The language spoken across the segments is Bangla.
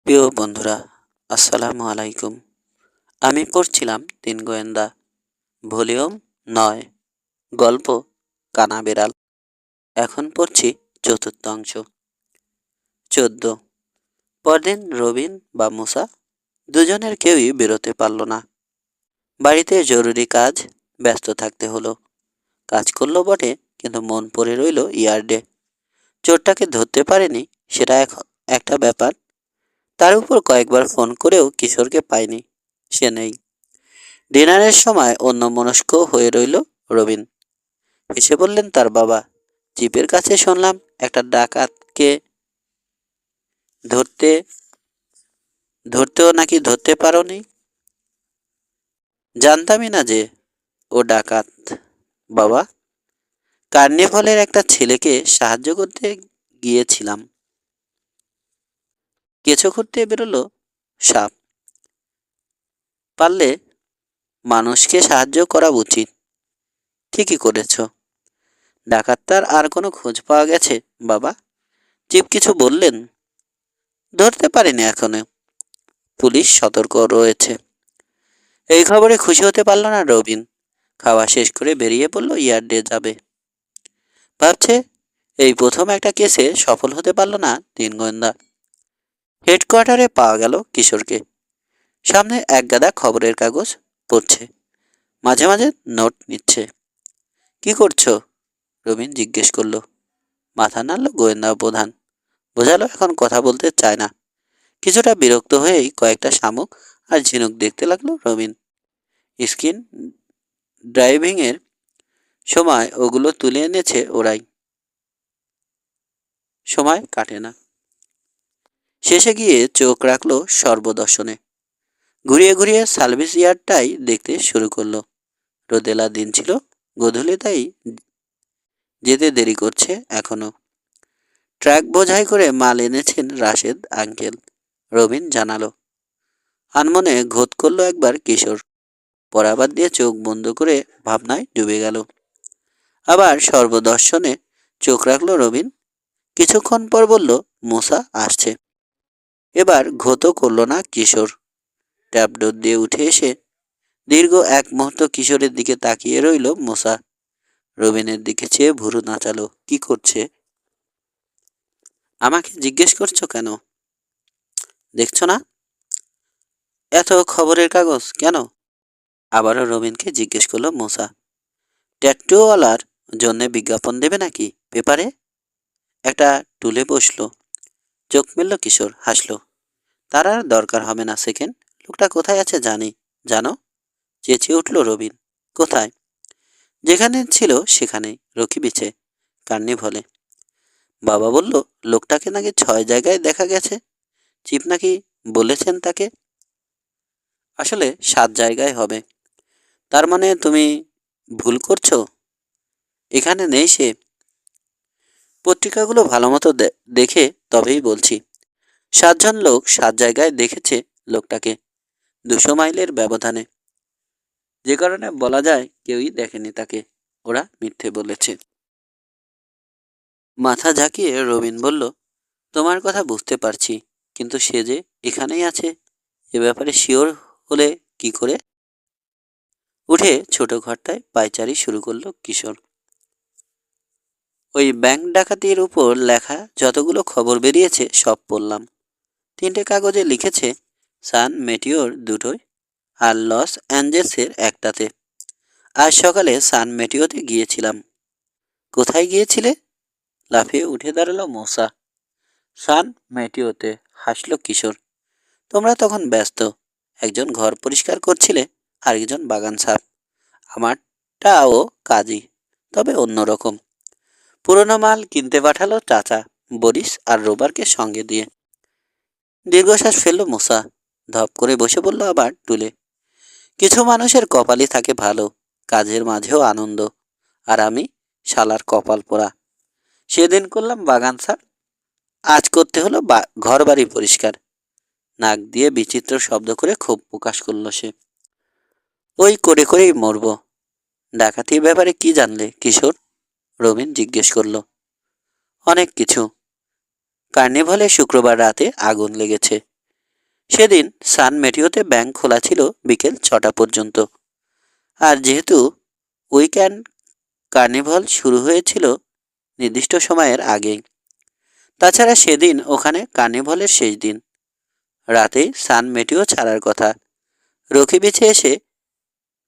প্রিয় বন্ধুরা, আসসালামু আলাইকুম। আমি পড়ছিলাম তিন গোয়েন্দা, ভলিউম ৯, গল্প কানা বেড়াল। এখন পড়ছি চতুর্থ অংশ। ১৪। পরদিন রবিন বা মুসা দুজনের কেউই বেরোতে পারল না। বাড়িতে জরুরি কাজ, ব্যস্ত থাকতে হলো। কাজ করলো বটে, কিন্তু মন পড়ে রইল ইয়ার্ডে। চোরটাকে ধরতে পারেনি, সেটা একটা ব্যাপার। তার উপর কয়েকবার ফোন করেও কিশোরকে পায়নি, সে নেই। ডিনারের সময় অন্যমনস্ক হয়ে রইল রবিন। হেসে বললেন তার বাবা, জিপের কাছে শুনলাম একটা ডাকাতকে ধরতে ধরতেও নাকি ধরতে পারোনি। জানতামই না যে ও ডাকাত বাবা। কার্নিভালের একটা ছেলেকে সাহায্য করতে গিয়েছিলাম, কেঁচো খুঁড়তে বেরোলো সাপ। পারলে মানুষকে সাহায্য করা উচিত। ঠিকই করেছ। ডাকাতটার আর কোনো খোঁজ পাওয়া গেছে বাবা? চিপ কিছু বললেন? ধরতে পারিনি এখনো, পুলিশ সতর্ক রয়েছে। এই খবরে খুশি হতে পারল না রবিন। খাওয়া শেষ করে বেরিয়ে পড়ল ইয়ার্ডে যাবে। ভাবছে, এই প্রথম একটা কেসে সফল হতে পারল না তিন গোয়েন্দা। হেডকোয়ার্টারে পাওয়া গেল কিশোরকে। সামনে এক গাদা খবরের কাগজ পড়ছে, মাঝে মাঝে নোট নিচ্ছে। কি করছো? রবিন জিজ্ঞেস করলো। মাথা নাড়ল গোয়েন্দা প্রধান। বোঝালো এখন কথা বলতে চায় না। কিছুটা বিরক্ত হয়েই কয়েকটা শামুক আর ঝিনুক দেখতে লাগলো রবিন। স্ক্রিন ড্রাইভিংয়ের সময় ওগুলো তুলে এনেছে ওরাই। সময় কাটে না। শেষে গিয়ে চোখ রাখলো সর্বদর্শনে। ঘুরিয়ে ঘুরিয়ে সার্ভিস ইয়ার্ডটাই দেখতে শুরু করলো। রোদেলা দিন ছিল, গোধূলি তাই যেতে দেরি করছে এখনো। ট্রাক বোঝাই করে মাল এনেছেন রাশেদ আঙ্কেল, রবিন জানালো। আনমনে ঘোত করলো একবার কিশোর। পড়াবাদ দিয়ে চোখ বন্ধ করে ভাবনায় ডুবে গেল। আবার সর্বদর্শনে চোখ রাখলো রবিন। কিছুক্ষণ পর বলল, মুসা আসছে। এবার ঘোতও করল না কিশোর। ট্যাবডোর দিয়ে উঠে এসে দীর্ঘ এক মুহূর্ত কিশোরের দিকে তাকিয়ে রইল মুসা। রবিনের দিকে চেয়ে ভুরু নাচালো। কি করছে? আমাকে জিজ্ঞেস করছো কেন? দেখছো না এত খবরের কাগজ কেন? আবারও রবিনকে জিজ্ঞেস করলো মুসা। ট্যাটুওয়ালার জন্য বিজ্ঞাপন দেবে নাকি পেপারে? একটা টুলে বসলো। চোখ মেলল কিশোর, হাসলো। তার আর দরকার হবে না সেকেন্ড। লোকটা কোথায় আছে জানি, জানো? চেঁচিয়ে উঠল রবিন। কোথায়? যেখানে ছিল সেখানেই, রকি বিচে, কার্নিভলে। বাবা বলল লোকটাকে নাকি 6 জায়গায় দেখা গেছে। চিপ নাকি বলেছেন তাকে। আসলে 7 জায়গায় হবে। তার মানে তুমি ভুল করছো, এখানে নেই সে। পত্রিকাগুলো ভালো মতো দেখে তবেই বলছি। 7 জন লোক 7 জায়গায় দেখেছে লোকটাকে, 200 মাইলের ব্যবধানে। যে কারণে বলা যায় কেউই দেখেনি তাকে, ওরা মিথ্যে বলেছে। মাথা ঝাঁকিয়ে রবিন বলল, তোমার কথা বুঝতে পারছি, কিন্তু সে যে এখানেই আছে এ ব্যাপারে শিওর হলে কি করে? উঠে ছোট ঘরটায় পায়চারি শুরু করলো কিশোর। ওই ব্যাংক ডাকাতির উপর লেখা যতগুলো খবর বেরিয়েছে সব পড়লাম। 3টে কাগজে লিখেছে সান মেটিওর দুটোয় আর লস অ্যাঞ্জেলসের একটাতে। আজ সকালে সান মেটিওতে গিয়েছিলাম। কোথায় গিয়েছিলে? লাফিয়ে উঠে দাঁড়ালো মশা। সান মেটিওতে, হাসল কিশোর। তোমরা তখন ব্যস্ত, একজন ঘর পরিষ্কার করছিলে, আরেকজন বাগান সাফ। আমারটাও কাজই, তবে অন্যরকম। পুরোনো মাল কিনতে পাঠালো চাচা, বরিস আর রোবারকে সঙ্গে দিয়ে। দীর্ঘশ্বাস ফেলল মুসা। ধপ করে বসে পড়ল আবার টুলে। কিছু মানুষের কপালই থাকে ভালো, কাজের মাঝেও আনন্দ। আর আমি শালার কপাল পোড়া। সেদিন করলাম বাগান সাফ, আজ করতে হলো ঘর বাড়ি পরিষ্কার। নাক দিয়ে বিচিত্র শব্দ করে ক্ষোভ প্রকাশ করলো সে। ওই করে করেই মরব। ডাকাতির ব্যাপারে কি জানলে কিশোর? রবিন জিজ্ঞেস করলো। অনেক কিছু। কার্নিভালে শুক্রবার রাতে আগুন লেগেছে। সেদিন সান মেটিওতে ব্যাংক খোলা ছিল বিকেল 6টা পর্যন্ত। আর যেহেতু উইকেন্ড কার্নিভাল শুরু হয়েছিল নির্দিষ্ট সময়ের আগেই, তাছাড়া সেদিন ওখানে কার্নিভালের শেষ দিন। রাতেই সান মেটিও ছাড়ার কথা। রকি বিচে এসে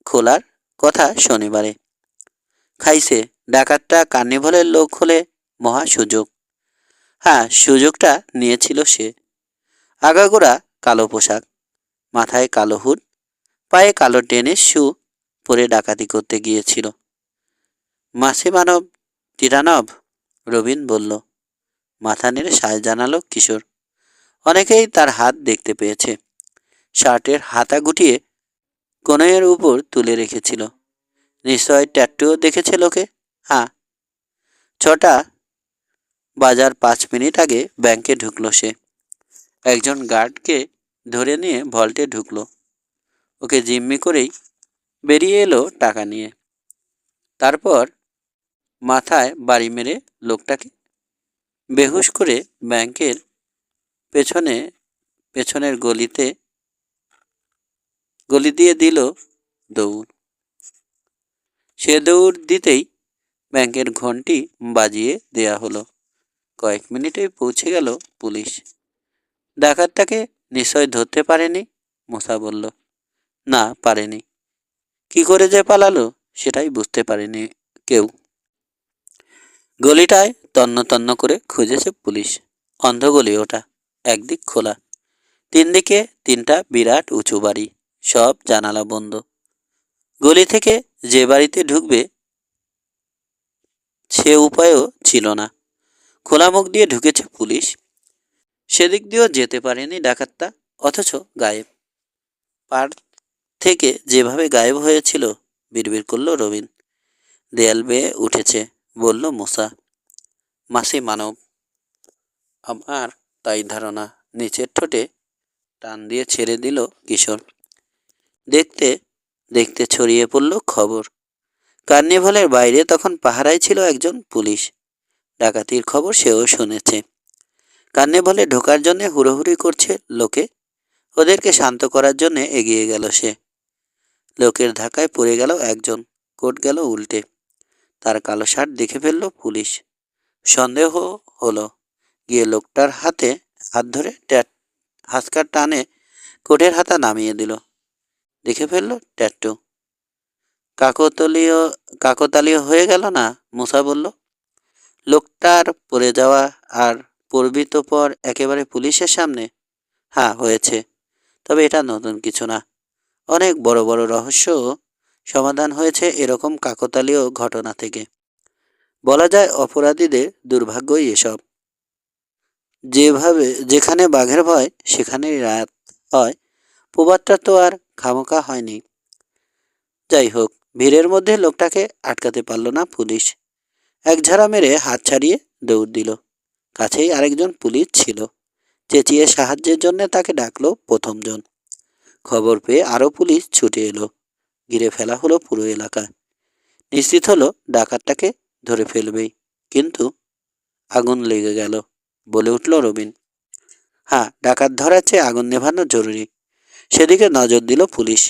খোলার কথা শনিবারে। খাইছে, ডাকাতটা কার্নিভালের লোক হলে মহা সুযোগ। হ্যাঁ, সুযোগটা নিয়েছিল সে। আগাগোড়া কালো পোশাক, মাথায় কালো হুড, পায়ে কালো টেনিস শু পরে ডাকাতি করতে গিয়েছিল। মাসি মানব টিরানব, রবিন বলল। মাথা নেড়ে সায় জানালো কিশোর। অনেকেই তার হাত দেখতে পেয়েছে। শার্টের হাতা গুটিয়ে কনুইয়ের উপর তুলে রেখেছিল। নিশ্চয় ট্যাটুও দেখেছে লোকে। হ্যাঁ, 6টা বাজার 5 মিনিট আগে ব্যাংকে ঢুকলো সে। একজন গার্ডকে ধরে নিয়ে ভল্টে ঢুকলো। ওকে জিম্মি করেই বেরিয়ে এলো টাকা নিয়ে। তারপর মাথায় বাড়ি মেরে লোকটাকে বেহুশ করে ব্যাংকের পেছনের গলি দিয়ে দিল দৌড়। সে দৌড় দিতেই ব্যাংকের ঘন্টি বাজিয়ে দেয়া হলো। কয়েক মিনিটেই পৌঁছে গেল পুলিশ। ডাকাতটাকে নিশ্চয় ধরতে পারেনি, মুসা বলল। না, পারেনি। কি করে যে পালালো সেটাই বুঝতে পারেনি কেউ। গলিটায় তন্ন তন্ন করে খুঁজেছে পুলিশ। অন্ধ গলি ওটা, একদিক খোলা, 3 দিকে 3টা বিরাট উঁচু বাড়ি, সব জানালা বন্ধ। গলি থেকে যে বাড়িতে ঢুকবে সে উপায়ও ছিল না। খোলা মুখ দিয়ে ঢুকেছে পুলিশ। সেদিক দিয়েও যেতে পারেনি ডাকাতটা, অথচ গায়েব। পার থেকে যেভাবে গায়েব হয়েছিল, বিড়বিড় করল রবিন। দেয়াল বেয়ে উঠেছে, বলল মুসা। মাসি মানব। আমার তাই ধারণা, নিচের ঠোঁটে টান দিয়ে ছেড়ে দিল কিশোর। দেখতে দেখতে ছড়িয়ে পড়ল খবর। কার্নিভালের বাইরে তখন পাহারায় ছিল একজন পুলিশ। ডাকাতির খবর সেও শুনেছে। কার্নিভালে ঢোকার জন্য হুড়োহুড়ি করছে লোকে। ওদেরকে শান্ত করার জন্য এগিয়ে গেল সে। লোকের ধাক্কায় পড়ে গেল একজন, কোট গেল উল্টে। তার কালো শার্ট দেখে ফেলল পুলিশ। সন্দেহ হলো, গিয়ে লোকটার হাতে হাত ধরে হাসকার টানে কোটের হাতা নামিয়ে দিল। দেখে ফেলল ট্যাটু। কাকতালীয় হয়ে গেল না, মুসা বলল। লোকটার পড়ে যাওয়া আর পড়বি তো পর একেবারে পুলিশের সামনে। হ্যাঁ, হয়েছে। তবে এটা নতুন কিছু না। অনেক বড় বড় রহস্য সমাধান হয়েছে এরকম কাকতালীয় ঘটনা থেকে। বলা যায় অপরাধীদের দুর্ভাগ্যই এসব। যেখানে বাঘের ভয় সেখানেই রাত হয়, প্রবাদটা তো আর খামোকা হয়নি। যাই হোক, ভিড়ের মধ্যে লোকটাকে আটকাতে পারল না পুলিশ। এক ঝাড়া মেরে হাত ছাড়িয়ে দৌড় দিল। কাছেই আরেকজন পুলিশ ছিল। চেঁচিয়ে সাহায্যের জন্য তাকে ডাকলো প্রথমজন। খবর পেয়ে আরো পুলিশ ছুটে এলো। ঘিরে ফেলা হলো পুরো এলাকা। নিশ্চিত হলো ডাকাতটাকে ধরে ফেলবেই, কিন্তু আগুন লেগে গেল, বলে উঠল রবিন। হ্যাঁ, ডাকাত ধরার চেয়ে আগুন নেভানো জরুরি। সেদিকে নজর দিল পুলিশ।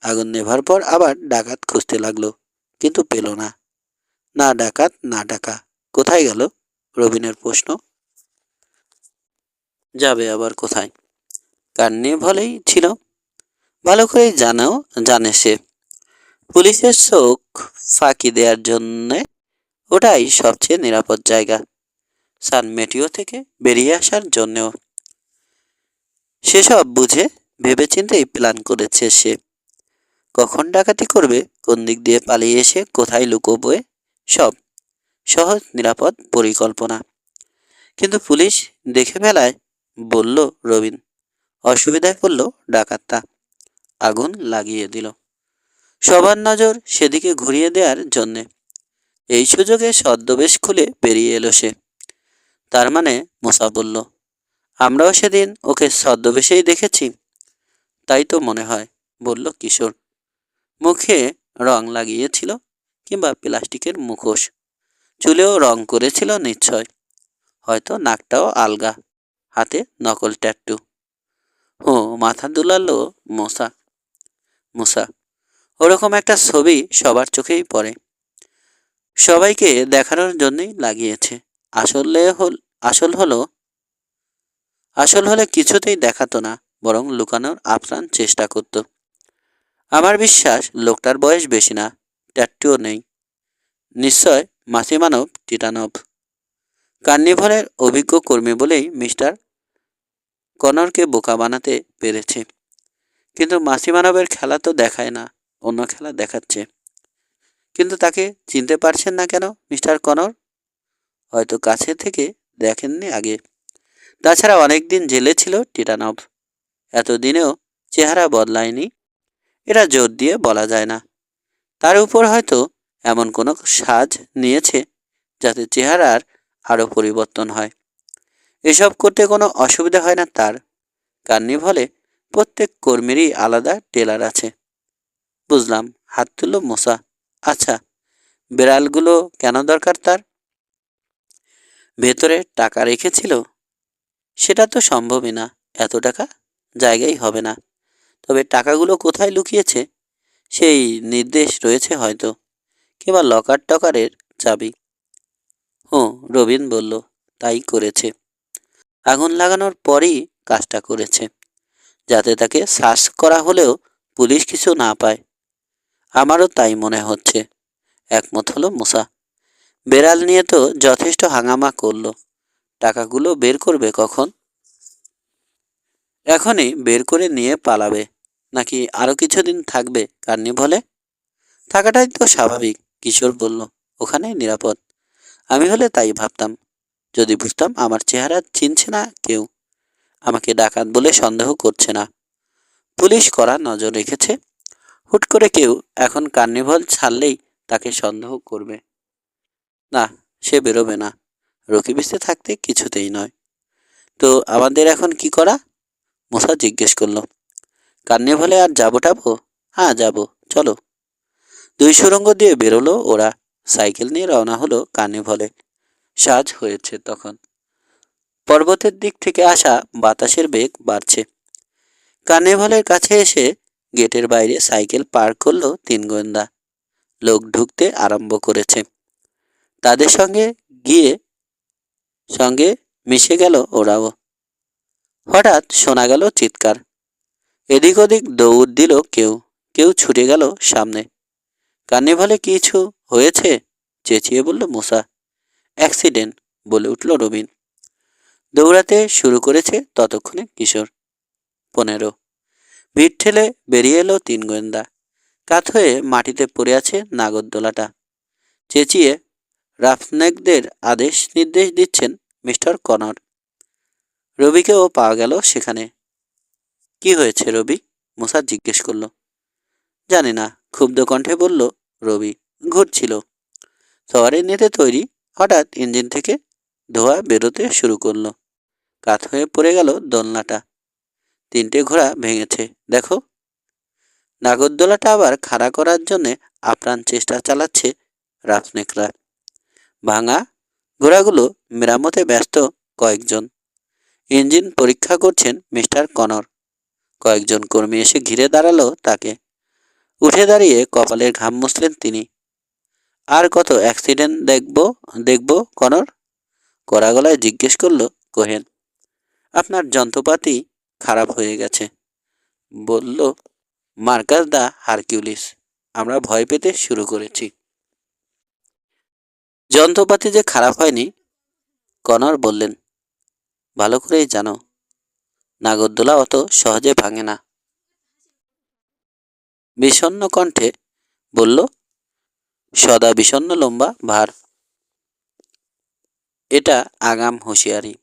আগুন নেভার পর আবার ডাকাত খুঁজতে লাগলো, কিন্তু পেল না। না ডাকাত, না ডাকা। কোথায় গেল? রবিনের প্রশ্ন। যাবে আবার কোথায়? কার্নিভালেই ছিল। ভালো করেই জানে সে। পুলিশের চোখ ফাঁকি দেওয়ার জন্য ওটাই সবচেয়ে নিরাপদ জায়গা। সান মেটিও থেকে বেরিয়ে আসার জন্যও। সেসব বুঝে ভেবেচিন্তেই প্ল্যান করেছে সে। কখন ডাকাতি করবে, কোন দিক দিয়ে পালিয়ে এসে কোথায় লুকোবে, সব সহজ নিরাপদ পরিকল্পনা। কিন্তু পুলিশ দেখে ফেলায়, বলল রবিন। অসুবিধায় পড়ল ডাকাতটা। আগুন লাগিয়ে দিল। সবার নজর সেদিকে ঘুরিয়ে দেওয়ার জন্যে। এই সুযোগে ছদ্মবেশ খুলে বেরিয়ে এলো সে। তার মানে, মুসা বলল, আমরাও সেদিন ওকে ছদ্মবেশেই দেখেছি। তাই তো মনে হয়, বলল কিশোর। মুখে রং লাগিয়েছিল, কিংবা প্লাস্টিকের মুখোশ। চুলেও রং করেছিল নিশ্চয়। হয়তো নাকটাও আলগা, হাতে নকল ট্যাটু। মাথা দুলালো মুসা। মুসা, ওরকম একটা ছবি সবার চোখেই পড়ে, সবাইকে দেখানোর জন্যই লাগিয়েছে। আসলে হল আসল হলো আসল হলে কিছুতেই দেখাতো না, বরং লুকানোর আপ্রাণ চেষ্টা করত। আমার বিশ্বাস লোকটার বয়স বেশি না, ট্যাটুও নেই। নিশ্চয় মাসিমানব টিটানভ। কার্নিভলের অভিজ্ঞ কর্মী বলেই মিস্টার কনরকে বোকা বানাতে পেরেছে। কিন্তু মাসিমানবের খেলা তো দেখায় না, অন্য খেলা দেখাচ্ছে। কিন্তু তাকে চিনতে পারছেন না কেন মিস্টার কনর? হয়তো কাছে থেকে দেখেননি আগে। তাছাড়া অনেকদিন জেলে ছিল টিটানভ, এতদিনেও চেহারা বদলায়নি, এটা জোর দিয়ে বলা যায় না। তার উপর হয়তো এমন কোনো সাজ নিয়েছে যাতে চেহারার আরও পরিবর্তন হয়। এসব করতে কোনো অসুবিধা হয় না তার। কার্নিভলে প্রত্যেক কর্মীরই আলাদা টেলার আছে। বুঝলাম, হাত তুলল মুসা। আচ্ছা, বিড়ালগুলো কেন দরকার তার? ভেতরে টাকা রেখেছিল? সেটা তো সম্ভবই না, এত টাকা জায়গাই হবে না। তবে টাকাগুলো কোথায় লুকিয়েছে সেই নির্দেশ রয়েছে হয়তো, কিংবা লকার টকারের চাবি। হুঁ, রবিন বলল, তাই করেছে। আগুন লাগানোর পরই কাজটা করেছে, যাতে তাকে সার্চ করা হলেও পুলিশ কিছু না পায়। আমারও তাই মনে হচ্ছে, একমত হলো মুসা। বেড়াল নিয়ে তো যথেষ্ট হাঙ্গামা করলো, টাকাগুলো বের করবে কখন? এখনই বের করে নিয়ে পালাবে, নাকি আরো কিছুদিন থাকবে কার্নিভলে? থাকাটাই তো স্বাভাবিক, কিশোর বলল। ওখানেই নিরাপদ। আমি হলে তাই ভাবতাম, যদি বুঝতাম আমার চেহারা চিনছে না কেউ, আমাকে ডাকাত বলে সন্দেহ করছে না, পুলিশ কড়া নজর রেখেছে। হুট করে কেউ এখন কার্নিভল ছাড়লেই তাকে সন্দেহ করবে। না, সে বেরোবে না, রকিবিস্তে থাকতে কিছুতেই নয়। তো আমাদের এখন কি করা? মুসা জিজ্ঞেস করলো। কার্নিভলে আর যাবো টাবো? হ্যাঁ যাবো, চলো। দুই সুড়ঙ্গ দিয়ে বেরোলো ওরা। সাইকেল নিয়ে রওনা হলো কার্নিভলে। সাজ হয়েছে তখন। পর্বতের দিক থেকে আসা বাতাসের বেগ বাড়ছে। কার্নিভলের কাছে এসে গেটের বাইরে সাইকেল পার্ক করলো তিন গোয়েন্দা। লোক ঢুকতে আরম্ভ করেছে। তাদের গিয়ে সঙ্গে মিশে গেল ওরাও। হঠাৎ শোনা গেল চিৎকার। এদিক ওদিক দৌড় দিল কেউ, কেউ ছুটে গেল সামনে। কার্নিভালে কিছু হয়েছে? চেঁচিয়ে বলল মুসা। অ্যাক্সিডেন্ট, বলে উঠল রবিন। দৌড়াতে শুরু করেছে ততক্ষণে কিশোর। 15। ভিড় ঠেলে বেরিয়ে এলো তিন গোয়েন্দা। কাত হয়ে মাটিতে পড়ে আছে নাগরদোলাটা। চেঁচিয়ে রাফনেকদের আদেশ নির্দেশ দিচ্ছেন মিস্টার কনর। রবিকেও পাওয়া গেল সেখানে। কি হয়েছে রবি? মুসা জিজ্ঞেস করল। জানি না, ক্ষুব্ধ কণ্ঠে বলল রবি। ঘুরছিল, সওয়ারি নিতে তৈরি, হঠাৎ ইঞ্জিন থেকে ধোঁয়া বেরোতে শুরু করলো। কাত হয়ে পড়ে গেল দোলনাটা। 3টে ঘোড়া ভেঙেছে, দেখো। নাগরদোলাটা আবার খাড়া করার জন্যে আপ্রাণ চেষ্টা চালাচ্ছে রাফনেকরা। ভাঙা ঘোড়াগুলো মেরামতে ব্যস্ত কয়েকজন। ইঞ্জিন পরীক্ষা করছেন মিস্টার কনর। কয়েকজন কর্মী এসে ঘিরে দাঁড়ালো তাকে। উঠে দাঁড়িয়ে কপালের ঘাম মুছলেন তিনি। আর কত অ্যাক্সিডেন্ট দেখব কনর? কড়া গলায় জিজ্ঞেস করল কোহেন। আপনার যন্ত্রপাতি খারাপ হয়ে গেছে, বলল মার্কাস দা হারকিউলিস। আমরা ভয় পেতে শুরু করেছি। যন্ত্রপাতি যে খারাপ হয়নি, কনর বললেন, ভালো করেই জানো, নাগরদোলা অত সহজে ভাঙে না। বিষণ্ণ কণ্ঠে বলল সদা বিষণ্ণ লম্বা ভার। এটা আগাম হুঁশিয়ারি,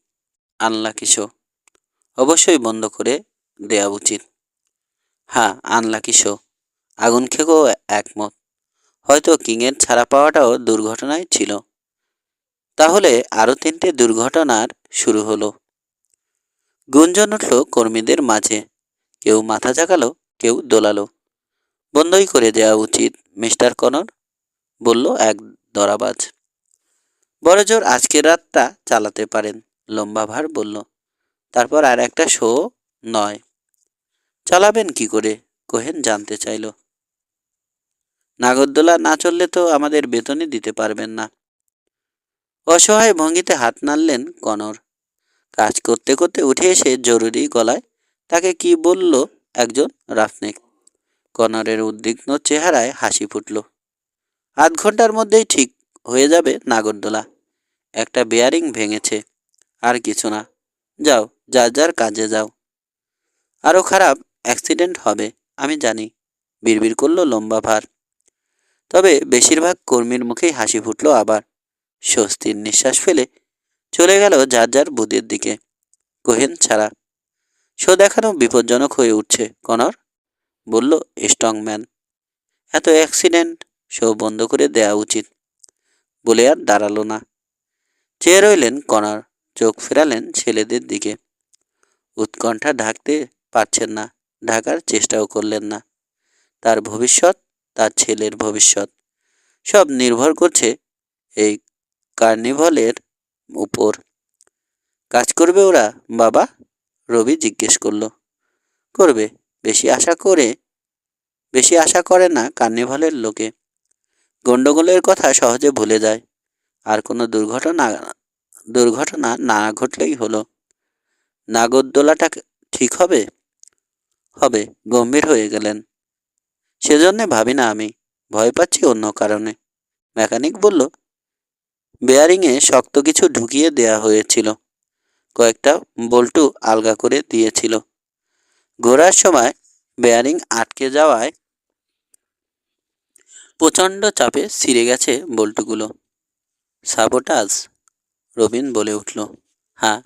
আনলাকি শো। অবশ্যই বন্ধ করে দেয়া উচিত। হ্যাঁ, আনলাকি শো। আগুন খেকো একমত। হয়তো কিংয়ের ছাড়া পাওয়াটাও দুর্ঘটনায় ছিল। তাহলে আরও 3টে দুর্ঘটনার শুরু হলো। গুঞ্জন উঠল কর্মীদের মাঝে। কেউ মাথা ঝাঁকালো, কেউ দোলালো। বন্ধই করে দেওয়া উচিত মিস্টার কনর, বলল এক দরাবাজ। বড়জোর আজকের রাতটা চালাতে পারেন, লম্বা ভার বলল। তারপর আর একটা শো নয়। চালাবেন কি করে? কোহেন জানতে চাইল। নাগরদোলা না চললে তো আমাদের বেতনই দিতে পারবেন না। অসহায় ভঙ্গিতে হাত নাড়লেন কনর। কাজ করতে করতে উঠে এসে জরুরি গলায় তাকে কি বলল একজন রাফনেক। কনরের উদ্বিগ্ন চেহারায় হাসি ফুটল। আধ ঘন্টার মধ্যেই ঠিক হয়ে যাবে নাগরদোলা। একটা বেয়ারিং ভেঙেছে, আর কিছু না। যাও, যার যার কাজে যাও। আরো খারাপ অ্যাক্সিডেন্ট হবে, আমি জানি, বিড়বিড় করল লম্বা ভার। তবে বেশিরভাগ কর্মীর মুখেই হাসি ফুটল আবার। স্বস্তির নিঃশ্বাস ফেলে চলে গেল যার যার বুথের দিকে, কোহেন ছাড়া। শো দেখানো বিপজ্জনক হয়ে উঠছে, কনর বলল স্ট্রংম্যান। এত অ্যাক্সিডেন্ট, শো বন্ধ করে দেয়া উচিত। বলে আর দাঁড়ালো না। চেয়ে রইলেন কনর, চোখ ফেরালেন ছেলেদের দিকে। উৎকণ্ঠা ঢাকতে পারছেন না, ঢাকার চেষ্টাও করলেন না। তার ভবিষ্যৎ, তার ছেলের ভবিষ্যৎ, সব নির্ভর করছে এই কার্নিভালের উপর। কাজ করবে ওরা, বাবা? রবি জিজ্ঞেস করল। করবে, বেশি আশা করে না কার্নিভালের লোকে। গন্ডগোলের কথা সহজে ভুলে যায়। আর কোনো দুর্ঘটনা না ঘটলেই হলো। নাগরদোলাটা ঠিক হবে? হবে, গম্ভীর হয়ে গেলেন। সেজন্য ভাবি না আমি, ভয় পাচ্ছি অন্য কারণে। মেকানিক বলল, বেয়ারিংয়ে শক্ত কিছু ঢুকিয়ে দেয়া হয়েছিল, কয়েকটা বল্টু আলগা করে দিয়েছিল। ঘোরার সময় বেয়ারিং আটকে যাওয়ায় প্রচণ্ড চাপে ছিঁড়ে গেছে বল্টুগুলো। সাবোটাজ? রবিন বলে উঠল। হ্যাঁ,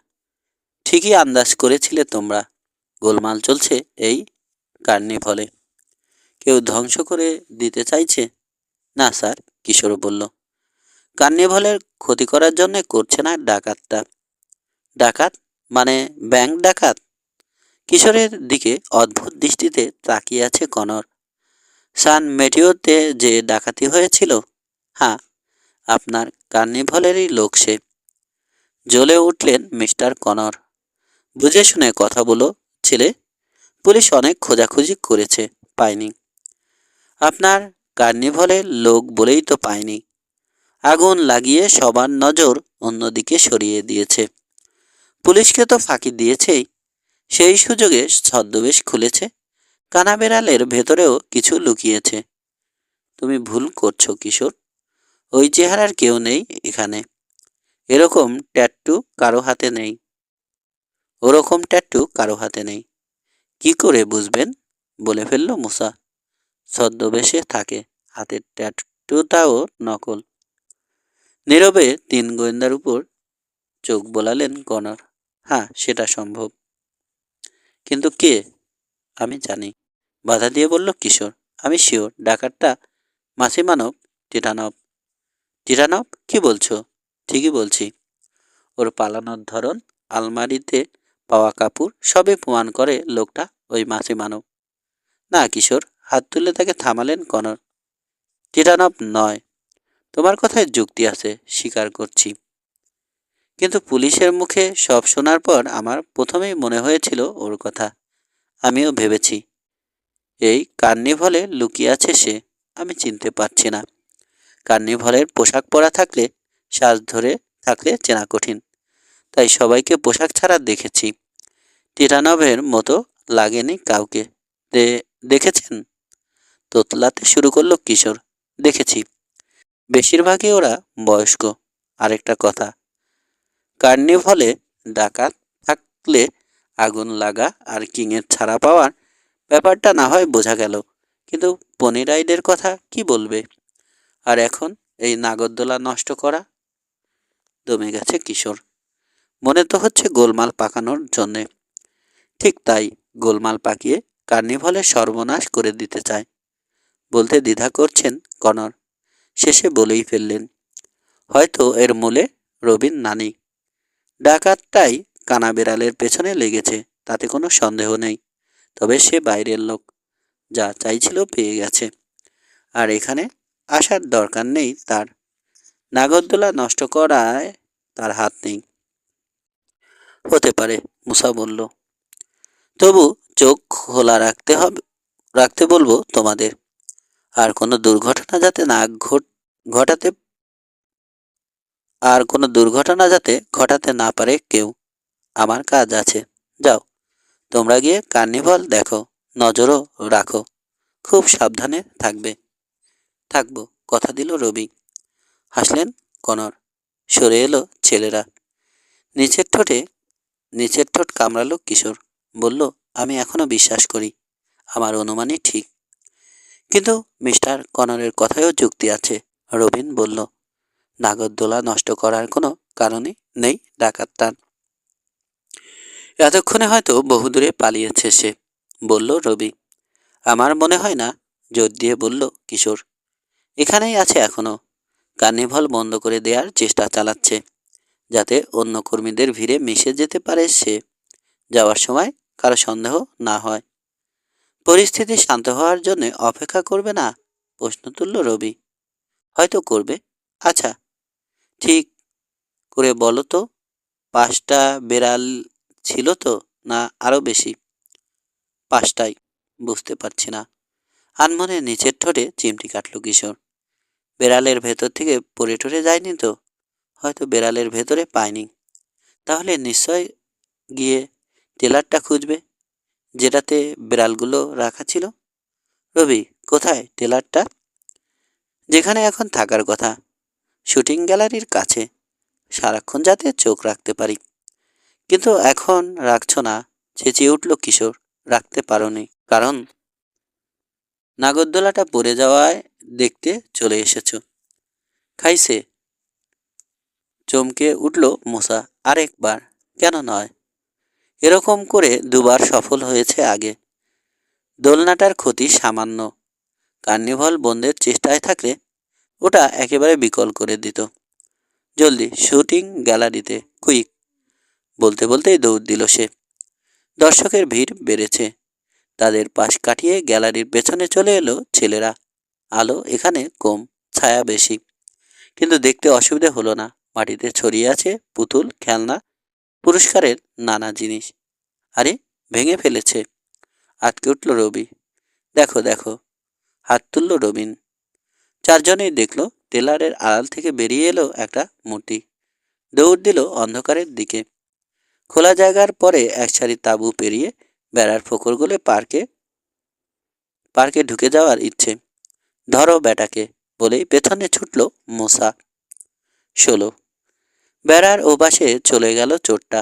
ঠিকই আন্দাজ করেছিলে তোমরা। গোলমাল চলছে এই কার্নিভলে। কেউ ধ্বংস করে দিতে চাইছে? না স্যার, কিশোর বলল। কার্নিভলের ক্ষতি করার জন্য করছে না ডাকাতটা। ডাকাত মানে ব্যাংক ডাকাত? কিশোরের দিকে অদ্ভুত দৃষ্টিতে তাকিয়ে আছে কনর। সান মেটিওতে যে ডাকাতি হয়েছিল? হ্যাঁ, আপনার কার্নিভলেরই লোক সে। জ্বলে উঠলেন মিস্টার কনর। বুঝে শুনে কথা বলো ছেলে। পুলিশ অনেক খোঁজাখুঁজি করেছে, পায়নি। আপনার কার্নিভলের লোক বলেই তো পায়নি। আগুন লাগিয়ে সবার নজর অন্যদিকে সরিয়ে দিয়েছে। পুলিশকে তো ফাঁকি দিয়েছেই, সেই সুযোগে ছদ্মবেশ খুলেছে। কানাবেড়ালের ভেতরেও কিছু লুকিয়েছে। তুমি ভুল করছো কিশোর। ওই চেহারার কেউ নেই এখানে। এরকম ট্যাটু কারো হাতে নেই। ওরকম ট্যাটু কারো হাতে নেই। কি করে বুঝবেন? বলে ফেলল মুসা। ছদ্মবেশে থাকে, হাতের ট্যাটুটাও নকল। নীরবে তিন গোয়েন্দার উপর চোখ বোলালেন কনর। হ্যাঁ, সেটা সম্ভব। কিন্তু কে? আমি জানি, বাধা দিয়ে বলল কিশোর। আমি শিওর ডাকাতটা মাসিমানব টিটানব। টিটানব? কি বলছো? ঠিকই বলছি। ওর পালানোর ধরন, আলমারিতে পাওয়া কাপড়, সবই প্রমাণ করে লোকটা ওই মাসিমানব। না কিশোর, হাত তুলে তাকে থামালেন কনর। টিটানব নয়। তোমার কথায় যুক্তি আছে, স্বীকার করছি। কিন্তু পুলিশের মুখে সব শোনার পর আমার প্রথমেই মনে হয়েছিল ওর কথা। আমিও ভেবেছি এই কার্নিভলে লুকিয়ে আছে সে। আমি চিনতে পারছি না। কার্নিভলের পোশাক পরা থাকলে, সাজ ধরে থাকলে চেনা কঠিন। তাই সবাইকে পোশাক ছাড়া দেখেছি। টিটানবের মতো লাগেনি কাউকে। দেখেছেন? তোতলাতে শুরু করলো কিশোর। দেখেছি। বেশিরভাগই ওরা বয়স্ক। আরেকটা কথা, কার্নিভলে ডাকাত থাকলে আগুন লাগা আর কিংয়ের ছাড়া পাওয়ার ব্যাপারটা না হয় বোঝা গেল, কিন্তু পনি রাইডের কথা কি বলবে? আর এখন এই নাগরদোলা নষ্ট করা। দমে গেছে কিশোর। মনে তো হচ্ছে গোলমাল পাকানোর জন্যে। ঠিক তাই, গোলমাল পাকিয়ে কার্নিভলের সর্বনাশ করে দিতে চায়। বলতে দ্বিধা করছেন কনর। শেষে বলেই ফেললেন, হয়তো এর মূলে রবিন নানি। ডাকাতটাই কানাবেড়ালের পেছনে লেগেছে, তাতে কোনো সন্দেহ নেই। তবে সে বাইরের লোক, যা চাইছিল পেয়ে গেছে। আর এখানে আসার দরকার নেই তার। নাগরদোলা নষ্ট করায় তার হাত নেই। হতে পারে, মুসা বলল। তবু চোখ খোলা রাখতে বলবো তোমাদের। আর কোনো দুর্ঘটনা যাতে না ঘটাতে আর কোনো দুর্ঘটনা যাতে ঘটাতে না পারে কেউ। আমার কাজ আছে। যাও, তোমরা গিয়ে কার্নিভাল দেখো, নজরও রাখো, খুব সাবধানে থাকবো, কথা দিল রবি। হাসলেন কনর। সরে এলো ছেলেরা। নিচের ঠোঁট কামড়ালো কিশোর। বলল, আমি এখনো বিশ্বাস করি আমার অনুমানই ঠিক। কিন্তু মিস্টার কনরের কথায়ও যুক্তি আছে, রবিন বলল। নাগরদোলা নষ্ট করার কোনো কারণই নেই ডাকাতটার। এতক্ষণে হয়তো বহুদূরে পালিয়েছে সে, বলল রবি। আমার মনে হয় না, জোর দিয়ে বলল কিশোর। এখানেই আছে এখনো। কার্নিভাল বন্ধ করে দেওয়ার চেষ্টা চালাচ্ছে, যাতে অন্য কর্মীদের ভিড়ে মিশে যেতে পারে সে। যাওয়ার সময় কারো সন্দেহ না হয়। পরিস্থিতি শান্ত হওয়ার জন্য অপেক্ষা করবে না? প্রশ্ন তুলল রবি। হয়তো করবে। আচ্ছা, ঠিক করে বলো তো, 5টা বেড়াল ছিল তো, না আরো বেশি? 5টাই। বুঝতে পারছি না। আনমনে নিচের ঠোঁটে চিমটি কাটল কিশোর। বেড়ালের ভেতর থেকে পড়ে টরে যায়নি তো? হয়তো বেড়ালের ভেতরে পায়নি। তাহলে নিশ্চয় গিয়ে টেলারটা খুঁজবে, যেটাতে বেড়ালগুলো রাখা ছিল। রবি, কোথায় টেলারটা? যেখানে এখন থাকার কথা, শুটিং গ্যালারির কাছে। সারাক্ষণ যাতে চোখ রাখতে পারি। কিন্তু এখন রাখছো না, চেঁচিয়ে উঠল কিশোর। রাখতে পারোনি কারণ নাগরদোলাটা পড়ে যাওয়ায় দেখতে চলে এসেছো। খাইছে? চমকে উঠল মূসা। আরেকবার? কেন নয়? এরকম করে 2বার সফল হয়েছে আগে। দোলনাটার ক্ষতি সামান্য। কার্নিভাল বন্ধের চেষ্টায় থাকলে ওটা একেবারে বিকল করে দিত। জলদি শুটিং গ্যালারিতে, কুইক! বলতে বলতেই দৌড় দিল সে। দর্শকের ভিড় বেড়েছে। তাদের পাশ কাটিয়ে গ্যালারির পেছনে চলে এলো ছেলেরা। আলো এখানে কম, ছায়া বেশি, কিন্তু দেখতে অসুবিধে হলো না। মাটিতে ছড়িয়ে আছে পুতুল, খেলনা, পুরস্কারের নানা জিনিস। আরে, ভেঙে ফেলেছে! আটকে উঠল রবি। দেখো দেখো! হাত তুলল রবিন। 4জনেই দেখল টেলারের আড়াল থেকে বেরিয়ে এলো একটা মূর্তি। দৌড় দিল অন্ধকারের দিকে। খোলা জায়গার পরে এক সারি তাঁবু পেরিয়ে বেড়ার ফোকর গলে পার্কে ঢুকে যাওয়ার ইচ্ছে। ধরো বেটাকে, বলেই পেছনে ছুটল মূসা। 16। বেড়ার ওপাশে চলে গেল চোরটা।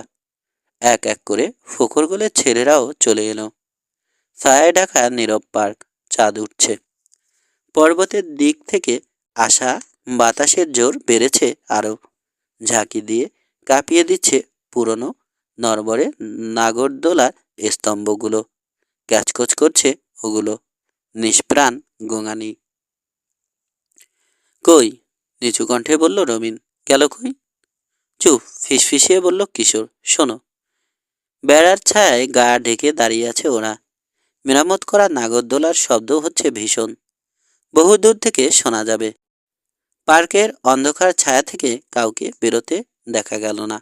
এক এক করে ফোকর গলে ছেলেরাও চলে এলো। ছায়ায় ঢাকা নীরব পার্ক। চাঁদ উঠছে। পর্বতের দিক থেকে আসা বাতাসের জোর বেড়েছে আরো। ঝাঁকি দিয়ে কাঁপিয়ে দিচ্ছে পুরনো নড়বড়ে নাগরদোলার স্তম্ভগুলো। ক্যাচকচ করছে ওগুলো। নিষ্প্রাণ গোঙানি। কই? নিচু কণ্ঠে বলল রবিন। গেল কই? চুপ! ফিসফিসিয়ে বলল কিশোর। শোনো। বেড়ার ছায়ায় গা ঢেকে দাঁড়িয়ে আছে ওরা। মেরামত করা নাগরদোলার শব্দ হচ্ছে ভীষণ। বহু দূর থেকে শোনা যাবে। পার্কের অন্ধকার ছায়া থেকে কাউকে বেরোতে দেখা গেল না।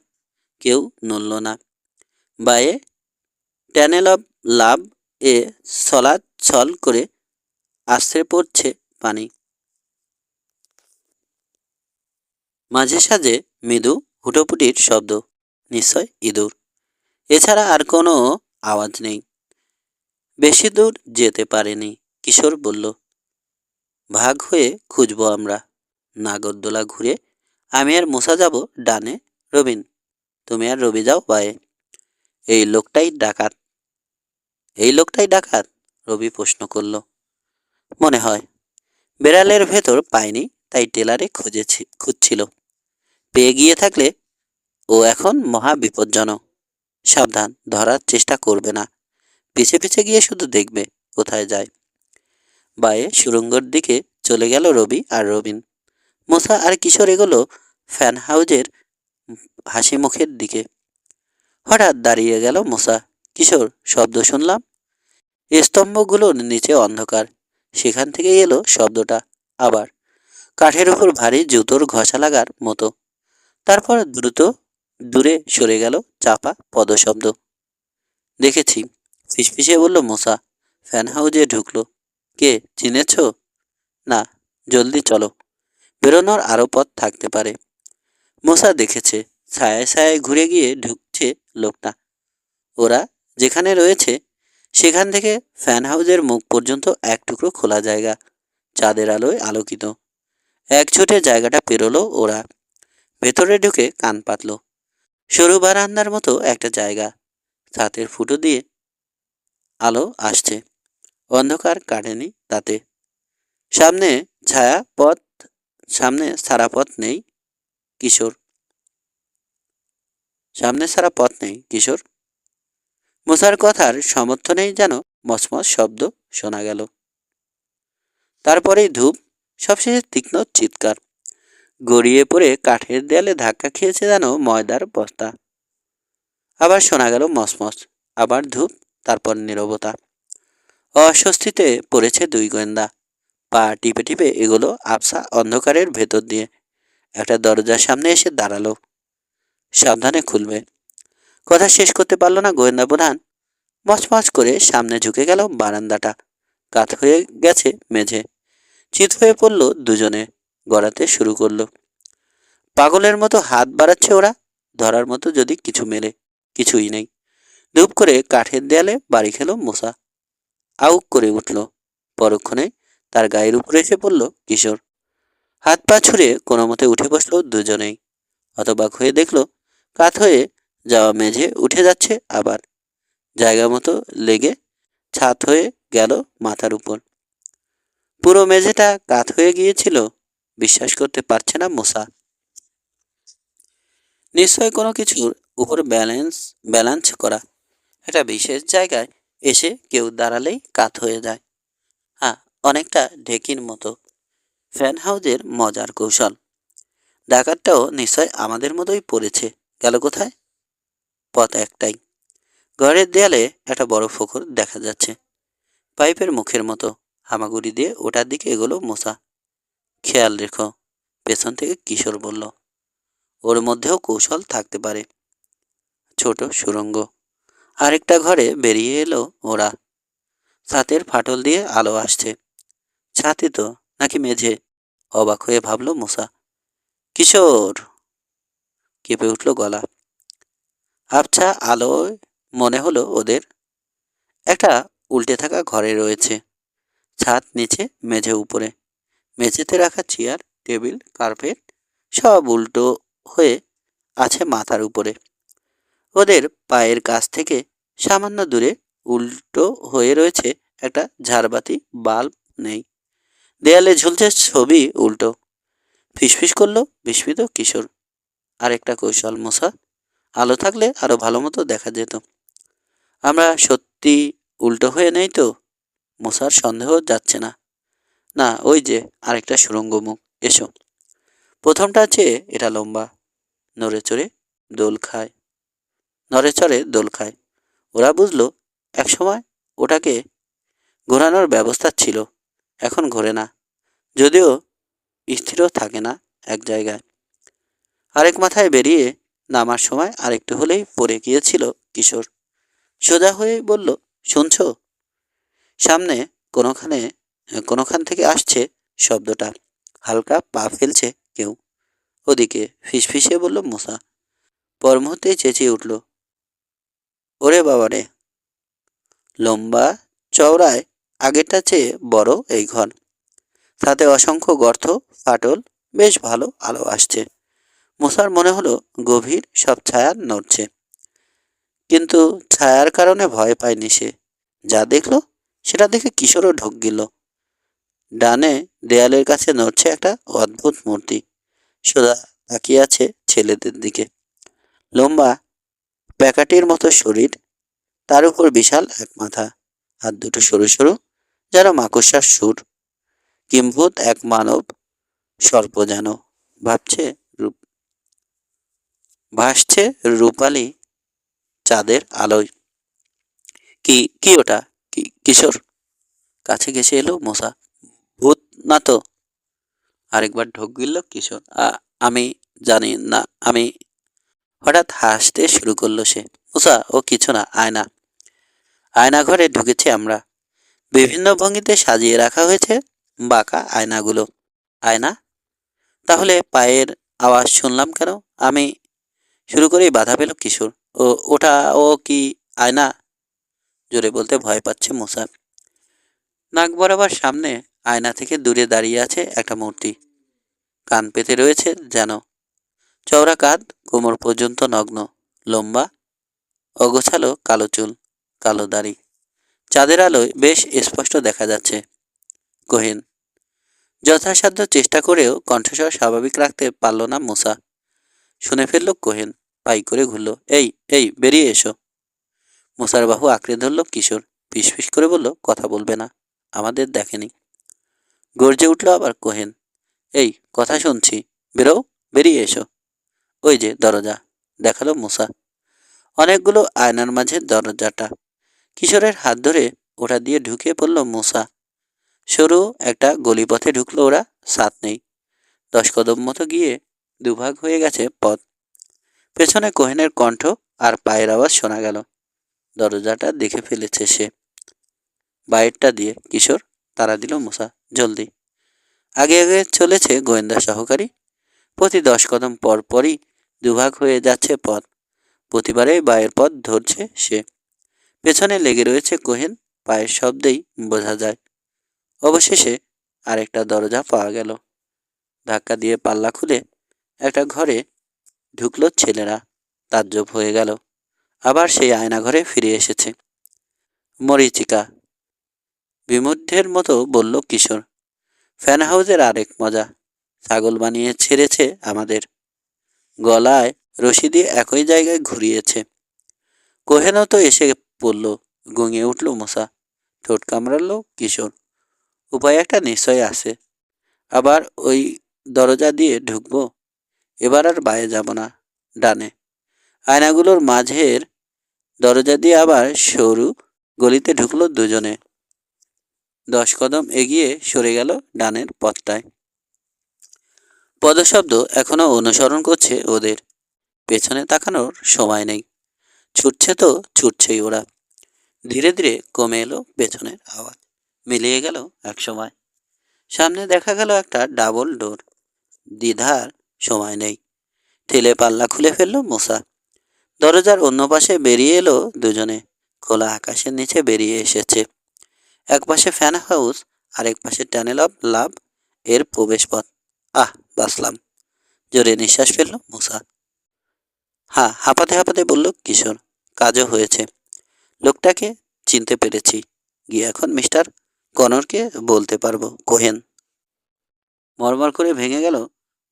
কেউ নড়ল না। বায়ে ট্যানেল অব লাভ এ ছল করে আশ্রে পড়ছে পানি। মাঝে সাঝে মৃদু হুটোপুটির শব্দ। নিশ্চয় ইঁদুর। এছাড়া আর কোনো আওয়াজ নেই। বেশি দূর যেতে পারেনি, কিশোর বলল। ভাগ হয়ে খুঁজব আমরা। নাগরদোলা ঘুরে আমি আর মূসা যাব ডানে। রবিন, তুমি আর রবি যাও বায়ে। এই লোকটাই ডাকাত। এই লোকটাই ডাকাত? রবি প্রশ্ন করল। মনে হয়। বেড়ালের ভেতর পায়নি, তাই টেলারে খুঁজছিল। পেয়ে গিয়ে থাকলে ও এখন মহা বিপজ্জনক। সাবধান, ধরার চেষ্টা করবে না। পিছে পিছে গিয়ে শুধু দেখবে কোথায় যায়। বায়ে সুড়ঙ্গর দিকে চলে গেল রবি আর রবিন। মূসা আর কিশোর এগোলো ফ্যান হাউজের হাসি মুখের দিকে। হঠাৎ দাঁড়িয়ে গেল মূসা। কিশোর, শব্দ শুনলাম। স্তম্ভগুলোর নিচে অন্ধকার। সেখান থেকেই এলো শব্দটা। আবার কাঠের উপর ভারী জুতোর ঘষা লাগার মতো। তারপর দ্রুত দূরে সরে গেল চাপা পদশব্দ। দেখেছি, ফিসফিসিয়ে বলল মুসা। ফ্যান হাউজে ঢুকলো। কে, চিনেছ? না। জলদি চলো, বেরোনোর আরো পথ থাকতে পারে। মুসা দেখেছে ছায়ায় ছায়ায় ঘুরে গিয়ে ঢুকছে লোকটা। ওরা যেখানে রয়েছে সেখান থেকে ফ্যান হাউজের মুখ পর্যন্ত এক টুকরো খোলা জায়গা, চাঁদের আলোয় আলোকিত। এক ছোটে জায়গাটা পেরোলো ওরা। ভেতরে ঢুকে কান পাতল। সরু বারান্দার মতো একটা জায়গা, ছাতের ফুটো দিয়ে আলো আসছে, অন্ধকার কাটেনি তাতে। সামনে ছায়া পথ, সামনে সারা পথ নেই কিশোর। সামনে সারা পথ নেই কিশোর। মুসার কথার সমর্থনেই যেন মচমচ শব্দ শোনা গেল। তারপরেই ধূপ, সবশেষে তীক্ষ্ণ চিৎকার। গড়িয়ে পড়ে কাঠের দেয়ালে ধাক্কা খেয়েছে যেন ময়দার বস্তা। আবার শোনা গেল মচমচ, আবার ধূপ, তারপর নীরবতা। অস্বস্তিতে পড়েছে দুই গোয়েন্দা। পা টিপে টিপে এগুলো আবছা অন্ধকারের ভেতর দিয়ে। একটা দরজার সামনে এসে দাঁড়ালো। সাবধানে খুলবে। কথা শেষ করতে পারল না গোয়েন্দা প্রধান। মচমচ করে সামনে ঝুঁকে গেল বারান্দাটা। কাত হয়ে গেছে মেঝে। চিত হয়ে পড়ল দুজনে। গড়াতে শুরু করলো। পাগলের মতো হাত বাড়াচ্ছে ওরা, ধরার মতো যদি কিছু মেলে। কিছুই নেই। ধূপ করে কাঠের দেয়ালে বাড়ি খেল মুসা। আউক করে উঠল। পরক্ষণে তার গায়ের উপরে এসে পড়ল কিশোর। হাত পা ছুঁড়ে কোনো মতে উঠে বসলো দুজনেই। হতবাক হয়ে দেখল কাত হয়ে যাওয়া মেঝে উঠে যাচ্ছে আবার। জায়গা মতো লেগে ছাদ হয়ে গেল মাথার উপর। পুরো মেঝেটা কাত হয়ে গিয়েছিল। বিশ্বাস করতে পারছে না মুসা। নিশ্চয় কোনো কিছুর উপর ব্যালেন্স করা। একটা বিশেষ জায়গায় এসে কেউ দাঁড়ালেই কাত হয়ে যায়। হ্যাঁ, অনেকটা ঢেকির মতো। ফ্যান হাউজের মজার কৌশল। ডাকাতটাও নিশ্চয় আমাদের মতোই পড়েছে। গেল কোথায়? পথ একটাই। ঘরের দেয়ালে একটা বড় ফোকর দেখা যাচ্ছে, পাইপের মুখের মতো। হামাগুড়ি দিয়ে ওটার দিকে এগোলো মুসা। খেয়াল রেখো, পেছন থেকে কিশোর বলল। ওর মধ্যেও কৌশল থাকতে পারে। ছোট সুড়ঙ্গ। আরেকটা ঘরে বেরিয়ে এলো ওরা। ছাতের ফাটল দিয়ে আলো আসছে। ছাতে তো, নাকি মেঝে? অবাক হয়ে ভাবল মুসা। কিশোর! কেঁপে উঠল গলা। আবছা আলোয় মনে হলো ওদের একটা উল্টে থাকা ঘরে রয়েছে। ছাদ নিচে, মেঝে উপরে। মেঝেতে রাখা চেয়ার, টেবিল, কার্পেট সব উল্টো হয়ে আছে মাথার উপরে। ওদের পায়ের কাছ থেকে সামান্য দূরে উল্টো হয়ে রয়েছে একটা ঝাড়বাতি, বাল্ব নেই। দেয়ালে ঝুলছে ছবি উল্টো। ফিসফিস করলো বিস্মিত কিশোর। আরেকটা কৌশল মুসা, আলো থাকলে আরো ভালো মতো দেখা যেত। আমরা সত্যি উল্টো হয়ে নেই তো? মুসার সন্দেহ যাচ্ছে না। না, ওই যে আরেকটা সুড়ঙ্গ মুখ। এসো। প্রথমটা চেয়ে এটা লম্বা, নড়ে চড়ে দোল খায়। নড়ে চড়ে দোল খায়। ওরা বুঝলো একসময় ওটাকে ঘোরানোর ব্যবস্থা ছিল, এখন ঘোরে না। যদিও স্থিরও থাকে না এক জায়গায়। আরেক মাথায় বেরিয়ে নামার সময় আরেকটু হলেই পড়ে গিয়েছিল কিশোর। সোজা হয়ে বলল, শুনছ? সামনে কোনোখানে কোনোখান থেকে আসছে শব্দটা। হালকা পা ফেলছে কেউ। ওদিকে, ফিসফিসিয়ে বলল মুসা। পর মুহূর্তেই চেঁচিয়ে উঠল, ওরে বাবা রে! লম্বা চওড়ায় আগেরটা চেয়ে বড় এই ঘর। তাতে অসংখ্য গর্ত, ফাটল, বেশ ভালো আলো আসছে। মুসার মনে হলো গভীর সব ছায়া নড়ছে। কিন্তু ছায়ার কারণে ভয় পায়নি সে। যা দেখলো সেটা দেখে কিশোরও ঢোক গেল। ডানে দেয়ালের কাছে নড়ছে একটা অদ্ভুত মূর্তি। সোজা তাকিয়ে আছে ছেলেদের দিকে। লম্বা প্যাকাটির মতো শরীর, তার উপর বিশাল এক মাথা। হাত দুটো সরু সরু, যেন মাকড়সার সুর। কিম্ভূত এক মানব সর্প যেন। ভাবছে রূপ ভাসছে রূপালি চাঁদের আলোয়। কি কি ওটা? কিশোর কাছে ঘেসে এলো মশা। ভূত না তো? আরেকবার ঢোক গিলল কিশোর। আমি জানি না, আমি। হঠাৎ হাসতে শুরু করলো সে। মুসা, ও কিছু না, আয় না। আয়নাঘরে ঢুকেছি আমরা। বিভিন্ন ভঙ্গিতে সাজিয়ে রাখা হয়েছে বাঁকা আয়নাগুলো। আয়না? তাহলে পায়ের আওয়াজ শুনলাম কেন? আমি শুরু করেই বাধা পেল কিশোর। ও ওটা ও কি আয়না? জোরে বলতে ভয় পাচ্ছে মুসা। নাক বরাবর সামনে আয়না থেকে দূরে দাঁড়িয়ে আছে একটা মূর্তি। কান পেতে রয়েছে যেন। চওড়া কাঁধ, কোমর পর্যন্ত নগ্ন, লম্বা অগোছালো কালো চুল, কালো দাড়ি। চাঁদের আলোয় বেশ স্পষ্ট দেখা যাচ্ছে। কোহেন। যথাসাধ্য চেষ্টা করেও কণ্ঠস্বর স্বাভাবিক রাখতে পারল না মুসা। শুনে ফেলল কোহেন। পাই করে ঘুরল। এই এই বেরিয়ে এসো। মুসার বাহু আঁকড়ে ধরল কিশোর। ফিসফিস করে বলল, কথা বলবে না? আমাদের দেখেনি। গর্জে উঠল আবার কোহেন। এই কথা শুনছি, বেরো, বেরিয়ে এসো। ওই যে দরজা, দেখালো মুসা। অনেকগুলো আয়নার মাঝে দরজাটা। কিশোরের হাত ধরে ওটা দিয়ে ঢুকে পড়ল মুসা। সরু একটা গলিপথে ঢুকলো ওরা। সাত নেই। 10 কদম মতো গিয়ে দুভাগ হয়ে গেছে পথ। পেছনে কোহেনের কণ্ঠ আর পায়ের আওয়াজ শোনা গেল। দরজাটা দেখে ফেলেছে সে। বাইরটা দিয়ে কিশোর, তাড়া দিল মুসা। জলদি। আগে আগে চলেছে গোয়েন্দা সহকারী। প্রতি 10 কদম পর পরই দুভাগ হয়ে যাচ্ছে পথ। প্রতিবারেই বায়ের পথ ধরছে সে। পেছনে লেগে রয়েছে কোহেন। পায়ের শব্দেই বোঝা যায়। অবশেষে আরেকটা দরজা পাওয়া গেল। ধাক্কা দিয়ে পাল্লা খুলে একটা ঘরে ঢুকলো ছেলেরা। তাজ্জব হয়ে গেল। আবার সেই আয়না ঘরে ফিরে এসেছে। মরীচিকা, বিমূঢ়ের মতো বলল কিশোর। ফ্যান হাউসের আরেক মজা। ছাগল বানিয়ে ছেড়েছে আমাদের। গলায় রশি দিয়ে একই জায়গায় ঘুরিয়েছে। কোহেনও তো এসে পড়ল। গুঙিয়ে উঠল মুসা। ঠোঁট কামড়ালো কিশোর। উপায় একটা নিশ্চয় আছে। আবার ওই দরজা দিয়ে ঢুকবো। এবার আর বাইরে যাব না। ডানে। আয়নাগুলোর মাঝের দরজা দিয়ে আবার সরু গলিতে ঢুকলো দুজনে। 10 কদম এগিয়ে সরে গেল ডানের পথটায়। পদশব্দ এখনো অনুসরণ করছে ওদের। পেছনে তাকানোর সময় নেই। ছুটছে তো ছুটছেই ওরা। ধীরে ধীরে কমে এলো পেছনের আওয়াজ। মিলিয়ে গেল এক সময়। সামনে দেখা গেল একটা ডাবল ডোর। দ্বিধার সময় নেই। ঠেলে পাল্লা খুলে ফেলল মুসা। দরজার অন্য পাশে বেরিয়ে এলো দুজনে। খোলা আকাশের নিচে বেরিয়ে এসেছে। এক পাশে ফ্যান হাউস, আরেক পাশে টানেল অফ লাভ এর প্রবেশ পথ। আহ, বাঁচলাম। জোরে নিঃশ্বাস ফেলল মুসা। হ্যাঁ, হাঁপাতে হাঁপাতে বলল কিশোর। কাজও হয়েছে। লোকটাকে চিনতে পেরেছি। গিয়ে এখন মিস্টার কনরকে বলতে পারবো। কোহেন। মরমর করে ভেঙে গেল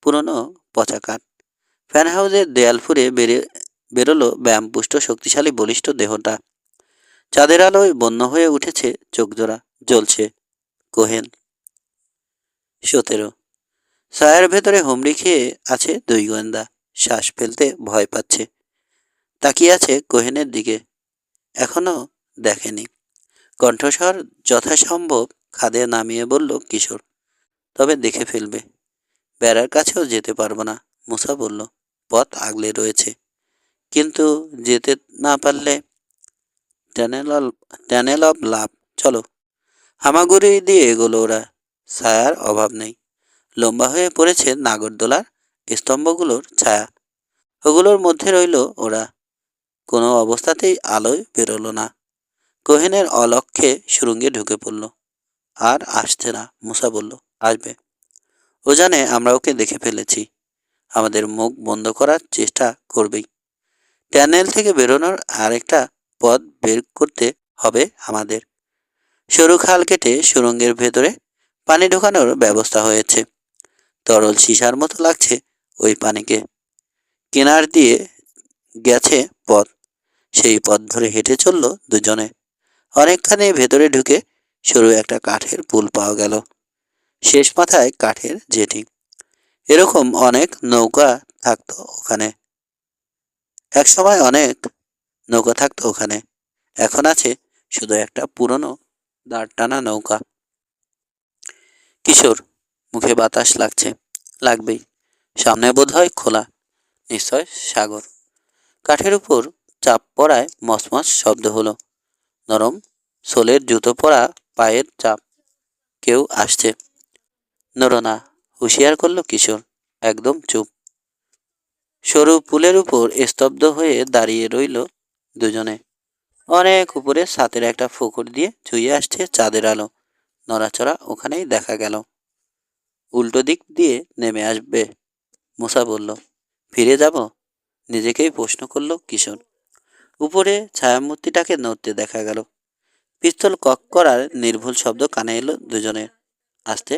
পুরনো পচা কাঠ। ফ্যান হাউসের দেয়াল ফুঁড়ে বেরোলো ব্যায়ামপুষ্ট শক্তিশালী বলিষ্ঠ দেহটা। চাঁদের আলোয় বন্য হয়ে উঠেছে চোখজোড়া। জ্বলছে। কোহেন। 17। ছায়ার ভেতরে হুমড়ি খেয়ে আছে দুই গোয়েন্দা। শ্বাস ফেলতে ভয় পাচ্ছে। তাকিয়ে আছে কোহেনের দিকে। এখনো দেখেনি। কণ্ঠস্বর যথাসম্ভব খাদে নামিয়ে বলল কিশোর। তবে দেখে ফেলবে। বেড়ার কাছেও যেতে পারবো না। মুসা বলল। পথ আগলে রয়েছে। কিন্তু যেতে না পারলে? টানেল অব লাভ। চলো। হামাগুড়ি দিয়ে এগোলো ওরা। ছায়ার অভাব নেই। লম্বা হয়ে পড়েছে নাগরদোলার স্তম্ভগুলোর ছায়া। ওগুলোর মধ্যে রইল ওরা। কোনো অবস্থাতেই আলোয় বেরোলো না। কোহেনের অলক্ষ্যে সুরঙ্গে ঢুকে পড়ল। আর আসছে না। মুসা বলল, আসবে। ও জানে আমরা ওকে দেখে ফেলেছি। আমাদের মুখ বন্ধ করার চেষ্টা করবেই। টানেল থেকে বেরোনোর আরেকটা পথ বের করতে হবে আমাদের। সরু খাল কেটে সুরঙ্গের ভেতরে পানি ঢোকানোর ব্যবস্থা হয়েছে। তরল সীসার মতো লাগছে ওই পানিকে। কিনার দিয়ে গেছে পথ। সেই পথ ধরে হেঁটে চলল দুজনে। অনেকখানি ভেতরে ঢুকে সরু একটা কাঠের পুল পাওয়া গেল। শেষ মাথায় কাঠের জেটি। এরকম অনেক নৌকা থাকতো ওখানে। এক সময় অনেক নৌকা থাকতো ওখানে। এখন আছে শুধু একটা পুরনো দাঁড় টানা নৌকা। কিশোর। মুখে বাতাস লাগছে। লাগবেই। সামনে বোধহয় খোলা। নিশ্চয় সাগর। কাঠের উপর চাপ পড়ায় মচমচ শব্দ হলো। নরম সোলের জুতো পরা পায়ের চাপ। কেউ আসছে। নড়ো না, হুঁশিয়ার করল কিশোর। একদম চুপ। সরু পুলের উপর স্তব্ধ হয়ে দাঁড়িয়ে রইল দুজনে। অনেক উপরে ছাতের একটা ফুকুর দিয়ে ছুঁয়ে আসছে চাঁদের আলো। নড়াচড়া ওখানেই দেখা গেল। উল্টো দিক দিয়ে নেমে আসবে, মুসা বলল। ফিরে যাব? নিজেকেই প্রশ্ন করল কিশোর। উপরে ছায়ামূর্তিটাকে নড়তে দেখা গেল। পিস্তল কক করার নির্ভুল শব্দ কানে এলো দুজনের। আস্তে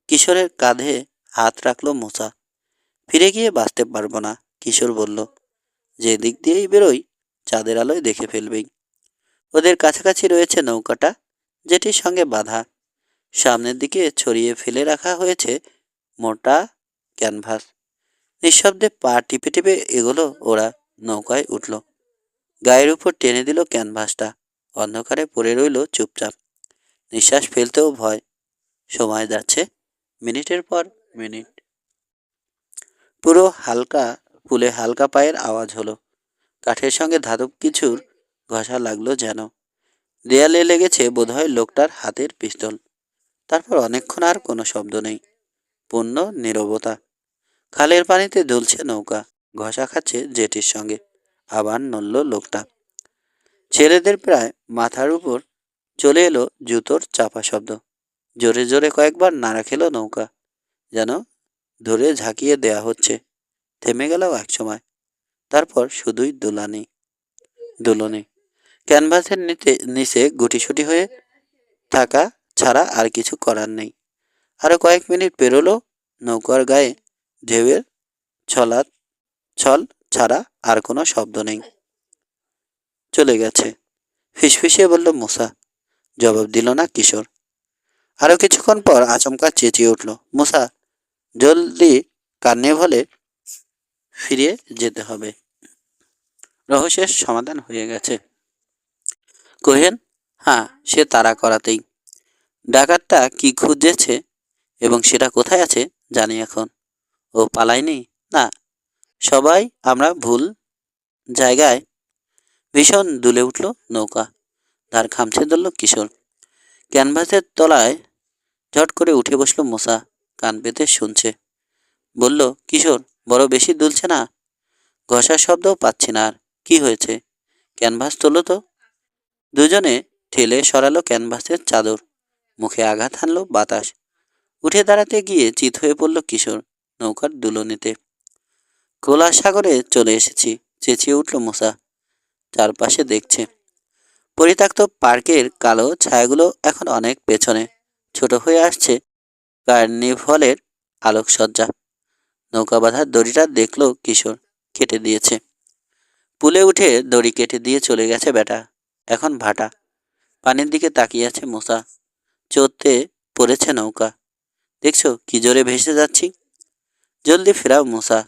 কিশোরের কাঁধে হাত রাখলো মুসা। ফিরে গিয়ে বাঁচতে পারবো না, কিশোর বলল। যে দিক দিয়েই বেরোই চাঁদের আলোয় দেখে ফেলবেই। ওদের কাছাকাছি রয়েছে নৌকাটা, যেটির সঙ্গে বাঁধা। সামনের দিকে ছড়িয়ে ফেলে রাখা হয়েছে মোটা ক্যানভাস। নিঃশব্দে পা টিপে টিপে এগোলো ওরা। নৌকায় উঠল। গায়ের উপর টেনে দিল ক্যানভাসটা। অন্ধকারে পড়ে রইল চুপচাপ। নিঃশ্বাস ফেলতেও ভয়। সময় যাচ্ছে, মিনিটের পর মিনিট। পুরো হালকা পুলে হালকা পায়ের আওয়াজ হলো। কাঠের সঙ্গে ধাতব কিছুর ঘষা লাগলো যেন। দেয়ালে লেগেছে বোধহয় লোকটার হাতের পিস্তল। তারপর অনেকক্ষণ আর কোনো শব্দ নেই। পূর্ণ নীরবতা। খালের পানিতে দুলছে নৌকা। ঘষা খাচ্ছে জেটির সঙ্গে। আবার নড়ল লোকটা। ছেলেদের প্রায় মাথার উপর চলে এলো জুতোর চাপা শব্দ। জোরে জোরে কয়েকবার নাড়া খেলো নৌকা, যেন ধরে ঝাঁকিয়ে দেয়া হচ্ছে। থেমে গেল এক সময়। তারপর শুধুই দুলানি দুলনি। ক্যানভাসের নিচে গুটিসুটি হয়ে থাকা ছাড়া আর কিছু করার নেই। আরো কয়েক মিনিট পেরোলো। নৌকার গায়ে ঢেউয়ের ছলা ছল ছাড়া আর কোনো শব্দ নেই। চলে গেছে, ফিসফিসিয়ে বলল মুসা। জবাব দিল না কিশোর। আরো কিছুক্ষণ পর আচমকা চেঁচিয়ে উঠল, মুসা, জলদি কার্নিভলে ফিরে যেতে হবে। রহস্যের সমাধান হয়ে গেছে। কোহেন? হ্যাঁ, সে তাড়া করাতেই। ডাকাতটা কি খুঁজেছে এবং সেটা কোথায় আছে জানি এখন। ও পালায়নি? না, সবাই আমরা ভুল জায়গায়। ভীষণ দুলে উঠল নৌকা। ধার খামছে ধরল কিশোর। ক্যানভাসের তলায় ঝট করে উঠে বসলো মুসা। কান পেতে শুনছে। বলল, কিশোর, বড় বেশি দুলছে না? ঘষার শব্দও পাচ্ছি না আর। কি হয়েছে? ক্যানভাস তোলো তো। দুজনে ঠেলে সরালো ক্যানভাসের চাদর। মুখে আঘাত হানলো বাতাস। উঠে দাঁড়াতে গিয়ে চিত হয়ে পড়ল কিশোর নৌকার দুলনিতে। খোলা সাগরে চলে এসেছি, চেঁচিয়ে উঠল মুসা। চারপাশে দেখছে। পরিত্যক্ত পার্কের কালো ছায়াগুলো এখন অনেক পেছনে। ছোট হয়ে আসছে কার্নিভলের আলোকসজ্জা। নৌকা বাঁধার দড়িটা দেখলো কিশোর। কেটে দিয়েছে। পুলে উঠে দড়ি কেটে দিয়ে চলে গেছে বেটা। এখন ভাটা। পানির দিকে তাকিয়ে আছে মুসা। চোতে পড়েছে নৌকা। দেখছো কি জোরে ভেসে যাচ্ছি। জলদি ফেরাও মুসা।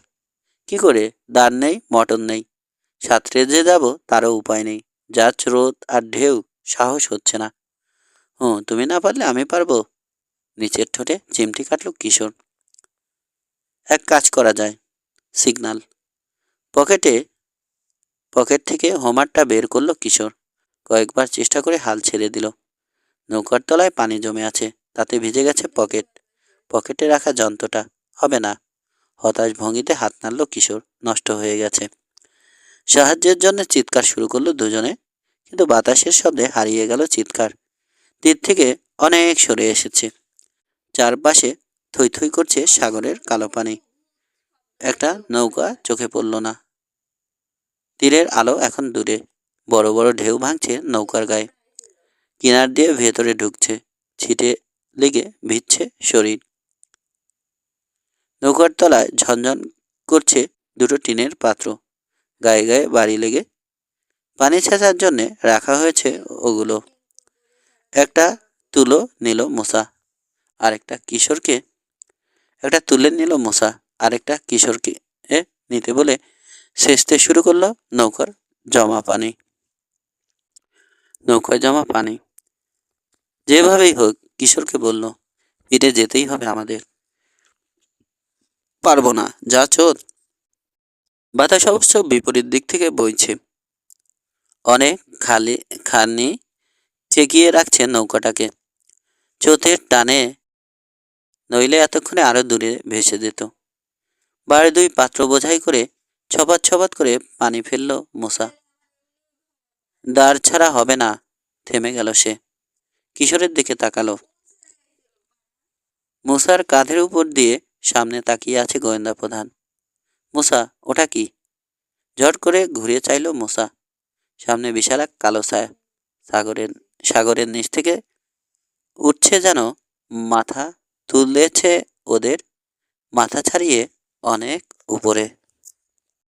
কি করে? দাঁড় নেই, মটন নেই। সাঁতরে যে যাব তারও উপায় নেই। যা স্রোত আর ঢেউ, সাহস হচ্ছে না। তুমি না পারলে আমি পারবো। নিচের ঠোঁটে চিমটি কাটল কিশোর। এক কাজ করা যায়। সিগনাল। পকেটে পকেট থেকে হোমারটা বের করলো কিশোর। কয়েকবার চেষ্টা করে হাল ছেড়ে দিল। নৌকার তলায় পানি জমে আছে, তাতে ভিজে গেছে পকেট। পকেটে রাখা যন্ত্রটা হবে না। হতাশ ভঙ্গিতে হাত নাড়ল কিশোর। নষ্ট হয়ে গেছে। সাহায্যের জন্য চিৎকার শুরু করলো দুজনে, কিন্তু বাতাসের শব্দে হারিয়ে গেল চিৎকার। তীর থেকে অনেক সরে এসেছে। চারপাশে থই থই করছে সাগরের কালো পানি। একটা নৌকা চোখে পড়ল না। তীরের আলো এখন দূরে। বড় বড় ঢেউ ভাঙছে নৌকার গায়ে। কিনার দিয়ে ভেতরে ঢুকছে। ছিটে লেগে ভিজছে শরীর। নৌকার তলায় ঝনঝন করছে দুটো টিনের পাত্র। গায়ে গায়ে বাড়ি লেগে পানি ছেঁচার জন্যে রাখা হয়েছে ওগুলো। একটা তুলো নিল মুসা। আরেকটা কিশোরকে একটা তুলে নিল মুসা। আরেকটা কিশোরকে নিতে বলে সেচতে শুরু করলো নৌকার জমা পানি। নৌকায় জমা পানি। যেভাবেই হোক কিশোরকে বলল, ফিরে যেতেই হবে আমাদের। পারবো না, যা চোদ। বাতাস অবশ্য বিপরীত দিক থেকে বইছে। অনেক খানি চেকিয়ে রাখছে নৌকাটাকে। চোতের টানে, নইলে এতক্ষণে আরো দূরে ভেসে যেত। বাড়ি দুই পাত্র বোঝাই করে ছপাত ছপাত করে পানি ফেলল মূসা। দাঁড় ছাড়া হবে না। থেমে গেল সে। কিশোরের দিকে তাকালো। মূসার কাঁধের উপর দিয়ে সামনে তাকিয়ে আছে গোয়েন্দা প্রধান। মূসা, ওটা কি? ঝট করে ঘুরে চাইল মূসা। সামনে বিশাল এক কালো ছায়া। সাগরের নিচ থেকে উঠছে যেন, মাথা তুলেছে ওদের মাথা ছাড়িয়ে অনেক উপরে।